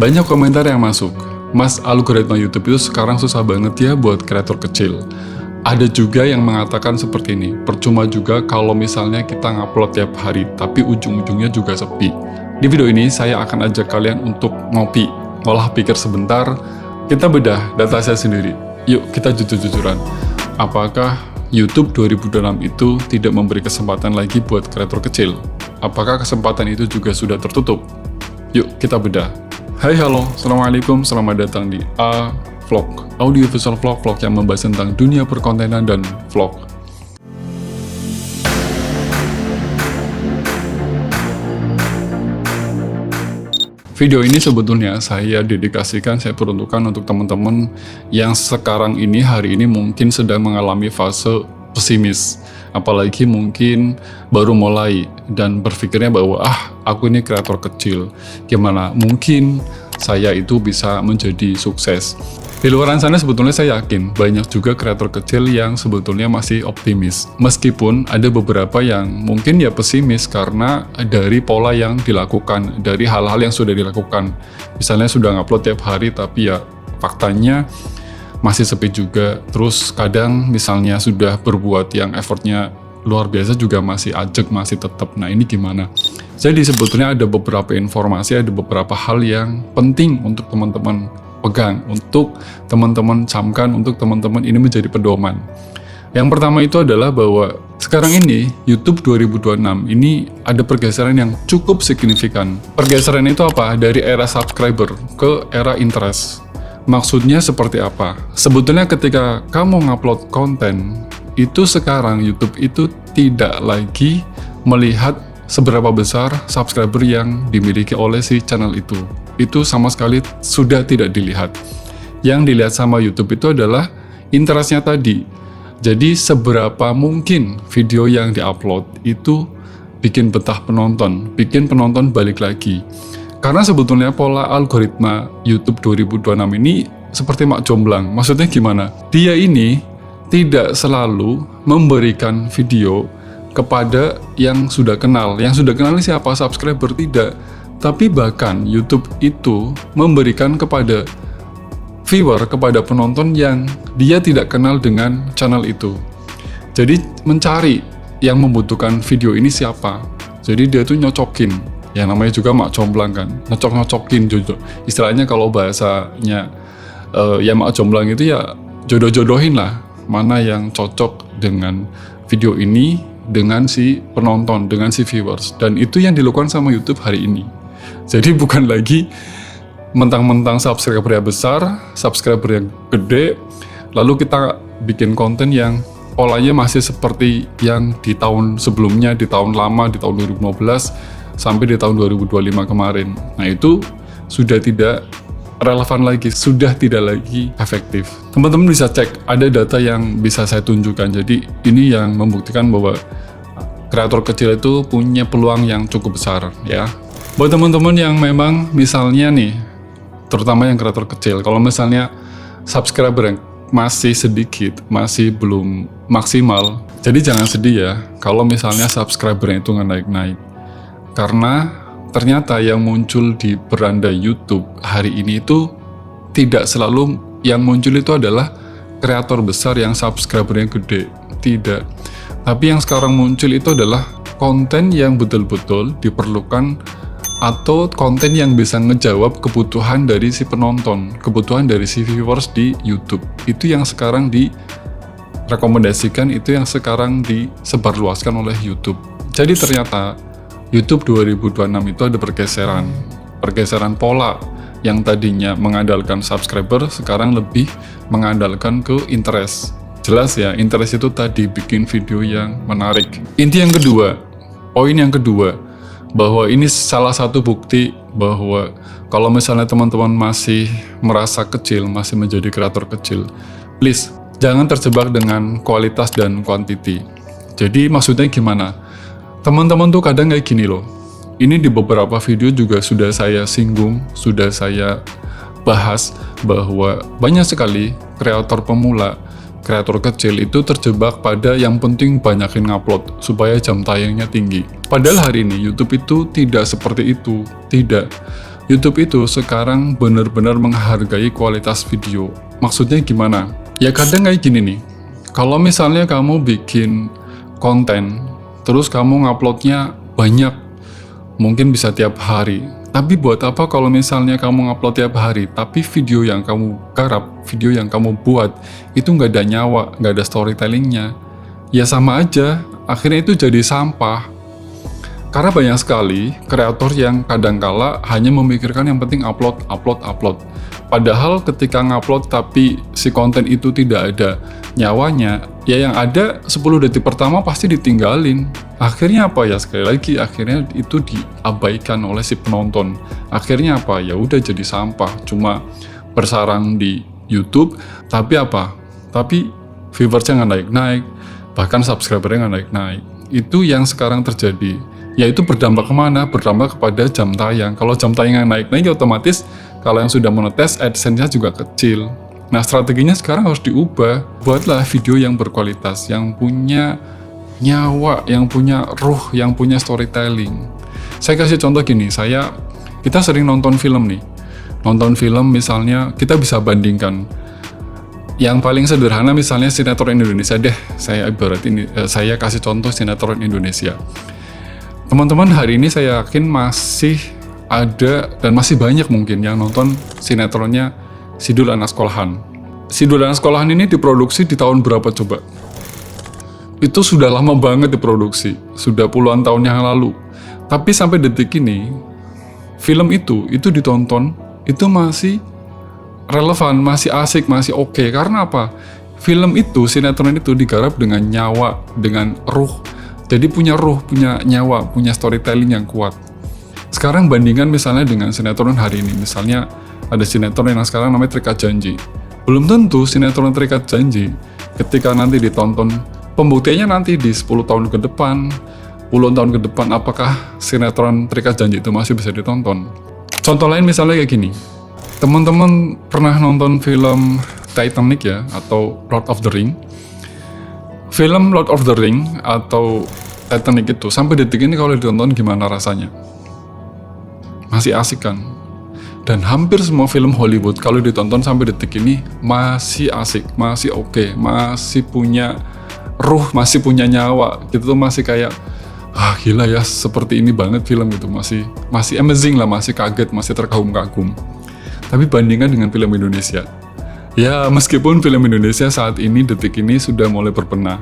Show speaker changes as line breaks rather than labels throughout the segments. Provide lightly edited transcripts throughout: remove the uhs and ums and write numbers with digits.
Banyak komentar yang masuk, "Mas, algoritma YouTube itu sekarang susah banget ya buat kreator kecil." Ada juga yang mengatakan seperti ini, percuma juga kalau misalnya kita ngupload tiap hari, tapi ujung-ujungnya juga sepi. Di video ini saya akan ajak kalian untuk ngopi, olah pikir sebentar, kita bedah data saya sendiri. Yuk kita jujur-jujuran, apakah YouTube 2026 itu tidak memberi kesempatan lagi buat kreator kecil? Apakah kesempatan itu juga sudah tertutup? Yuk kita bedah. Hai halo, assalamualaikum, selamat datang di A Vlog, audio visual vlog yang membahas tentang dunia perkontenan dan vlog. Video ini sebetulnya saya dedikasikan, saya peruntukkan untuk teman-teman yang sekarang ini, hari ini mungkin sedang mengalami fase pesimis. Apalagi mungkin baru mulai dan berpikirnya bahwa aku ini kreator kecil, gimana mungkin saya itu bisa menjadi sukses. Di luar sana sebetulnya saya yakin banyak juga kreator kecil yang sebetulnya masih optimis. Meskipun ada beberapa yang mungkin ya pesimis karena dari pola yang dilakukan, dari hal-hal yang sudah dilakukan. Misalnya sudah ngupload tiap hari tapi ya faktanya masih sepi juga. Terus kadang misalnya sudah berbuat yang effortnya luar biasa juga masih ajek, masih tetap. Nah ini gimana? Jadi sebetulnya ada beberapa informasi, ada beberapa hal yang penting untuk teman-teman pegang, untuk teman-teman camkan, untuk teman-teman ini menjadi pedoman. Yang pertama itu adalah bahwa sekarang ini YouTube 2026 ini ada pergeseran yang cukup signifikan. Pergeseran itu apa? Dari era subscriber ke era interest. Maksudnya seperti apa? Sebetulnya ketika kamu ngupload konten, itu sekarang YouTube itu tidak lagi melihat seberapa besar subscriber yang dimiliki oleh si channel itu. Itu sama sekali sudah tidak dilihat. Yang dilihat sama YouTube itu adalah interestnya tadi. Jadi seberapa mungkin video yang diupload itu bikin betah penonton, bikin penonton balik lagi. Karena sebetulnya pola algoritma YouTube 2026 ini seperti mak jomblang. Maksudnya gimana? Dia ini tidak selalu memberikan video kepada yang sudah kenal. Yang sudah kenal ini siapa? Subscriber tidak. Tapi bahkan YouTube itu memberikan kepada viewer, kepada penonton yang dia tidak kenal dengan channel itu. Jadi mencari yang membutuhkan video ini siapa. Jadi dia tuh nyocokin. Ya namanya juga mak jomblang kan, nyocok-nyocokin jodoh. Istilahnya kalau bahasanya ya mak jomblang itu ya jodoh-jodohin lah, mana yang cocok dengan video ini, dengan si penonton, dengan si viewers. Dan itu yang dilakukan sama YouTube hari ini. Jadi bukan lagi mentang-mentang subscriber yang besar, subscriber yang gede, lalu kita bikin konten yang polanya masih seperti yang di tahun sebelumnya, di tahun lama, di tahun 2015, sampai di tahun 2025 kemarin. Nah itu sudah tidak relevan lagi, sudah tidak lagi efektif. Teman-teman bisa cek, ada data yang bisa saya tunjukkan. Jadi ini yang membuktikan bahwa kreator kecil itu punya peluang yang cukup besar ya. Buat teman-teman yang memang misalnya nih, terutama yang kreator kecil, kalau misalnya subscriber yang masih sedikit, masih belum maksimal, jadi jangan sedih ya kalau misalnya subscribernya itu nggak naik-naik. Karena ternyata yang muncul di beranda YouTube hari ini itu tidak selalu yang muncul itu adalah kreator besar yang subscribernya gede, tidak. Tapi yang sekarang muncul itu adalah konten yang betul-betul diperlukan atau konten yang bisa ngejawab kebutuhan dari si penonton, kebutuhan dari si viewers di YouTube. Itu yang sekarang direkomendasikan, itu yang sekarang disebarluaskan oleh YouTube. Jadi ternyata YouTube 2026 itu ada pergeseran pola yang tadinya mengandalkan subscriber, sekarang lebih mengandalkan ke interest. Jelas ya, interest itu tadi bikin video yang menarik. Poin yang kedua, bahwa ini salah satu bukti bahwa kalau misalnya teman-teman masih merasa kecil, masih menjadi kreator kecil, please, jangan terjebak dengan kualitas dan quantity. Jadi maksudnya gimana? Teman-teman tuh kadang kayak gini loh. Ini di beberapa video juga sudah saya singgung, sudah saya bahas bahwa banyak sekali kreator pemula, kreator kecil itu terjebak pada yang penting banyakin ngupload supaya jam tayangnya tinggi. Padahal hari ini YouTube itu tidak seperti itu, tidak. YouTube itu sekarang benar-benar menghargai kualitas video. Maksudnya gimana? Ya kadang kayak gini nih, kalau misalnya kamu bikin konten, terus kamu nguploadnya banyak, mungkin bisa tiap hari. Tapi buat apa kalau misalnya kamu ngupload tiap hari, tapi video yang kamu garap, video yang kamu buat, itu nggak ada nyawa, nggak ada storytellingnya. Ya sama aja, akhirnya itu jadi sampah. Karena banyak sekali kreator yang kadangkala hanya memikirkan yang penting upload. Padahal ketika ngupload tapi si konten itu tidak ada nyawanya, ya yang ada 10 detik pertama pasti ditinggalin. Akhirnya apa ya, sekali lagi akhirnya itu diabaikan oleh si penonton. Akhirnya apa, ya udah jadi sampah, cuma bersarang di YouTube, tapi apa? Tapi viewersnya nggak naik-naik, bahkan subscribernya nggak naik-naik. Itu yang sekarang terjadi. Yaitu berdampak kemana? Berdampak kepada jam tayang. Kalau jam tayang yang naik-naik, otomatis kalau yang sudah monetis, AdSense-nya juga kecil. Nah, strateginya sekarang harus diubah. Buatlah video yang berkualitas, yang punya nyawa, yang punya ruh, yang punya storytelling. Saya kasih contoh gini, kita sering nonton film nih. Nonton film misalnya, kita bisa bandingkan. Yang paling sederhana misalnya sinetron Indonesia deh. Saya kasih contoh sinetron Indonesia. Teman-teman, hari ini saya yakin masih ada dan masih banyak mungkin yang nonton sinetronnya Sidul Anak Sekolahan. Sidul Anak Sekolahan ini diproduksi di tahun berapa coba? Itu sudah lama banget diproduksi, sudah puluhan tahun yang lalu. Tapi sampai detik ini, film itu ditonton, itu masih relevan, masih asik, masih oke. Karena apa? Film itu, sinetron itu digarap dengan nyawa, dengan ruh. Jadi punya ruh, punya nyawa, punya storytelling yang kuat. Sekarang bandingkan misalnya dengan sinetron hari ini. Misalnya ada sinetron yang sekarang namanya Terikat Janji. Belum tentu sinetron Terikat Janji ketika nanti ditonton, pembuktiannya nanti di 10 tahun ke depan, puluhan tahun ke depan, apakah sinetron Terikat Janji itu masih bisa ditonton? Contoh lain misalnya kayak gini. Teman-teman pernah nonton film Titanic ya, atau Lord of the Ring? Film Lord of the Ring atau Titanic itu sampai detik ini kalau ditonton gimana rasanya? Masih asik kan? Dan hampir semua film Hollywood kalau ditonton sampai detik ini masih asik, masih oke, masih punya ruh, masih punya nyawa. Gitu tuh masih kayak gila ya, seperti ini banget film itu, masih amazing lah, masih kaget, masih terkagum-kagum. Tapi bandingkan dengan film Indonesia. Ya, meskipun film Indonesia saat ini, detik ini sudah mulai berbenah.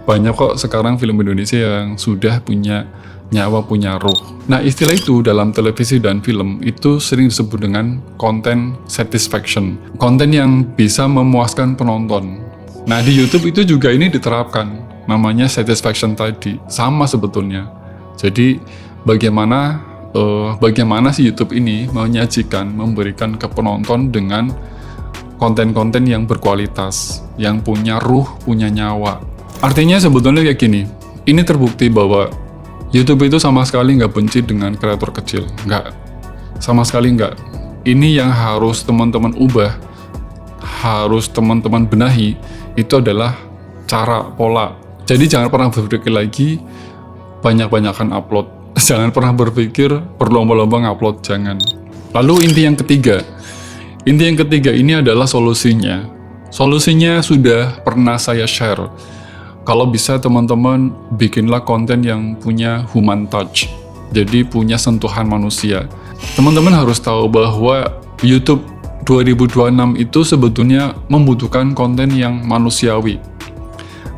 Banyak kok sekarang film Indonesia yang sudah punya nyawa, punya ruh. Nah, istilah itu dalam televisi dan film itu sering disebut dengan content satisfaction. Konten yang bisa memuaskan penonton. Nah, di YouTube itu juga ini diterapkan. Namanya satisfaction tadi. Sama sebetulnya. Jadi, bagaimana sih YouTube ini menyajikan, memberikan ke penonton dengan konten-konten yang berkualitas, yang punya ruh, punya nyawa. Artinya sebetulnya kayak gini, ini terbukti bahwa YouTube itu sama sekali nggak benci dengan kreator kecil, nggak, sama sekali nggak. Ini yang harus teman-teman ubah, harus teman-teman benahi, itu adalah cara, pola. Jadi jangan pernah berpikir lagi banyak-banyakan upload, jangan pernah berpikir berlomba-lomba ngupload, jangan. Lalu inti yang ketiga ini adalah solusinya. Solusinya sudah pernah saya share. Kalau bisa teman-teman bikinlah konten yang punya human touch. Jadi punya sentuhan manusia. Teman-teman harus tahu bahwa YouTube 2026 itu sebetulnya membutuhkan konten yang manusiawi.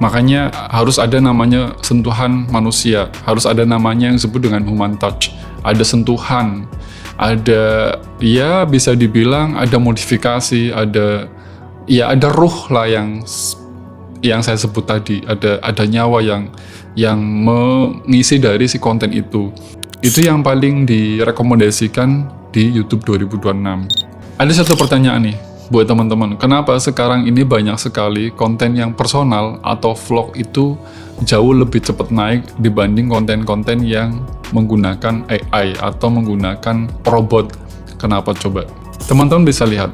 Makanya harus ada namanya sentuhan manusia. Harus ada namanya yang disebut dengan human touch. Ada sentuhan. Ada, ya bisa dibilang ada modifikasi, ada ruh lah yang saya sebut tadi, ada nyawa yang mengisi dari si konten itu. Itu yang paling direkomendasikan di YouTube 2026. Ada satu pertanyaan nih buat teman-teman, kenapa sekarang ini banyak sekali konten yang personal atau vlog itu jauh lebih cepat naik dibanding konten-konten yang menggunakan AI atau menggunakan robot? Kenapa coba? Teman-teman bisa lihat,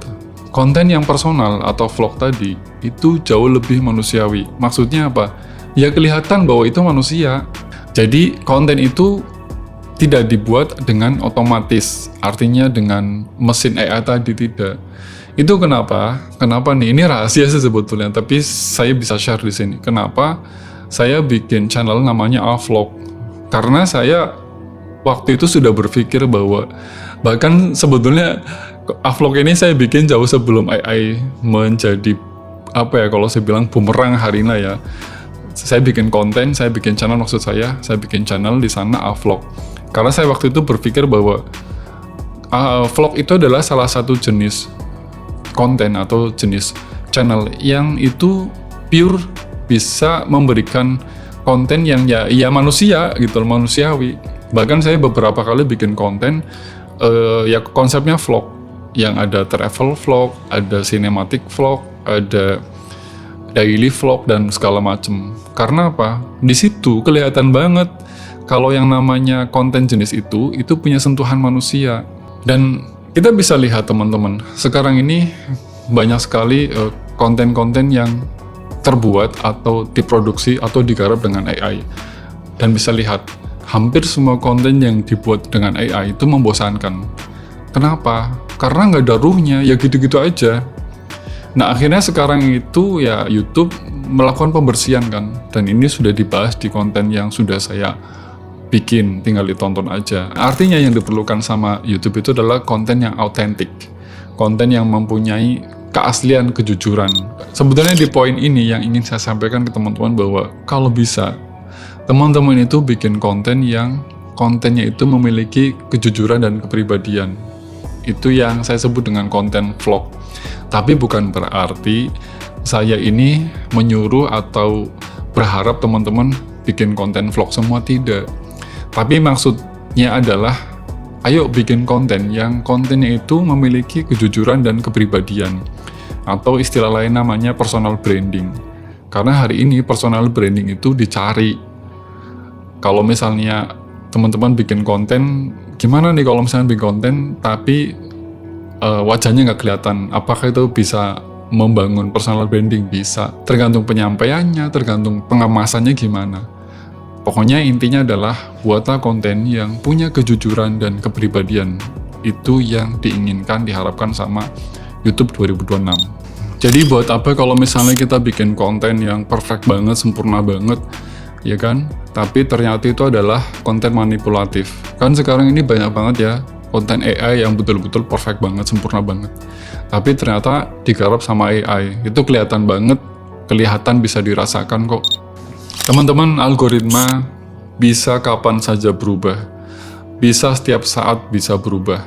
konten yang personal atau vlog tadi itu jauh lebih manusiawi. Maksudnya apa? Ya kelihatan bahwa itu manusia. Jadi konten itu tidak dibuat dengan otomatis, artinya dengan mesin AI tadi, tidak. Itu kenapa? Kenapa nih? Ini rahasia sih sebetulnya, tapi saya bisa share di sini. Kenapa saya bikin channel namanya A-Vlog? Karena saya waktu itu sudah berpikir bahwa bahkan sebetulnya A-Vlog ini saya bikin jauh sebelum AI menjadi apa ya, kalau saya bilang bumerang hari ini ya. Saya bikin konten, saya bikin channel, maksud saya bikin channel di sana A-Vlog. Karena saya waktu itu berpikir bahwa vlog itu adalah salah satu jenis konten atau jenis channel yang itu pure bisa memberikan konten yang ya manusia gitu, manusiawi. Bahkan saya beberapa kali bikin konten ya konsepnya vlog, yang ada travel vlog, ada cinematic vlog, ada daily vlog dan segala macem. Karena apa? Di situ kelihatan banget kalau yang namanya konten jenis itu punya sentuhan manusia. Dan kita bisa lihat teman-teman, sekarang ini banyak sekali konten-konten yang terbuat atau diproduksi atau digarap dengan AI. Dan bisa lihat, hampir semua konten yang dibuat dengan AI itu membosankan. Kenapa? Karena nggak ada ruhnya, ya gitu-gitu aja. Nah akhirnya sekarang itu ya YouTube melakukan pembersihan kan, dan ini sudah dibahas di konten yang sudah saya bikin, tinggal ditonton aja. Artinya yang diperlukan sama YouTube itu adalah konten yang autentik, konten yang mempunyai keaslian, kejujuran. Sebetulnya di poin ini yang ingin saya sampaikan ke teman-teman bahwa kalau bisa teman-teman itu bikin konten yang kontennya itu memiliki kejujuran dan kepribadian. Itu yang saya sebut dengan konten vlog. Tapi bukan berarti saya ini menyuruh atau berharap teman-teman bikin konten vlog semua, tidak. Tapi maksudnya adalah, ayo bikin konten yang kontennya itu memiliki kejujuran dan kepribadian. Atau istilah lain namanya personal branding. Karena hari ini personal branding itu dicari. Kalau misalnya teman-teman bikin konten, gimana nih kalau misalnya bikin konten tapi wajahnya nggak kelihatan, apakah itu bisa membangun personal branding? Bisa, tergantung penyampaiannya, tergantung pengemasannya gimana. Pokoknya intinya adalah buatlah konten yang punya kejujuran dan kepribadian. Itu yang diinginkan, diharapkan sama YouTube 2026. Jadi buat apa kalau misalnya kita bikin konten yang perfect banget, sempurna banget, ya kan? Tapi ternyata itu adalah konten manipulatif. Kan sekarang ini banyak banget ya konten AI yang betul-betul perfect banget, sempurna banget. Tapi ternyata digarap sama AI. Itu kelihatan banget, kelihatan, bisa dirasakan kok. Teman-teman, algoritma bisa kapan saja berubah. Bisa setiap saat bisa berubah.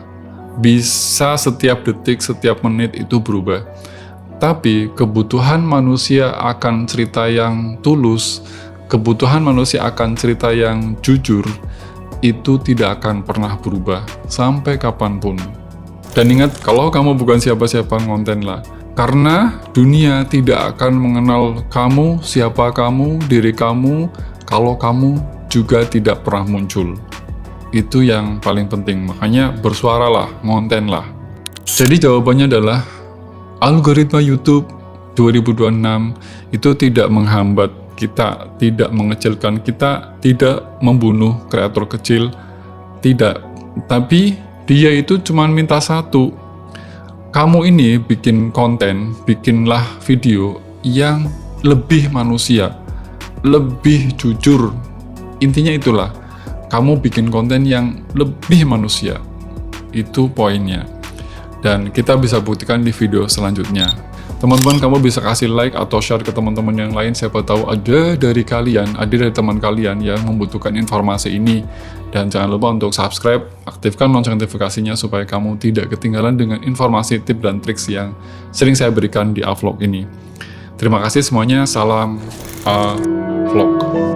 Bisa setiap detik, setiap menit itu berubah. Tapi kebutuhan manusia akan cerita yang tulus, kebutuhan manusia akan cerita yang jujur, itu tidak akan pernah berubah sampai kapanpun. Dan ingat, kalau kamu bukan siapa-siapa, ngontenlah. Karena dunia tidak akan mengenal kamu, siapa kamu, diri kamu, kalau kamu juga tidak pernah muncul. Itu yang paling penting, makanya bersuaralah, ngontenlah. Jadi jawabannya adalah, algoritma YouTube 2026 itu tidak menghambat kita, tidak mengecilkan kita, tidak membunuh kreator kecil, tidak. Tapi dia itu cuma minta satu, kamu ini bikin konten, bikinlah video yang lebih manusia, lebih jujur. Intinya itulah, kamu bikin konten yang lebih manusia. Itu poinnya. Dan kita bisa buktikan di video selanjutnya. Teman-teman, kamu bisa kasih like atau share ke teman-teman yang lain, siapa tahu ada dari teman kalian yang membutuhkan informasi ini. Dan jangan lupa untuk subscribe, aktifkan lonceng notifikasinya supaya kamu tidak ketinggalan dengan informasi, tips, dan triks yang sering saya berikan di A-Vlog ini. Terima kasih semuanya, salam A-Vlog.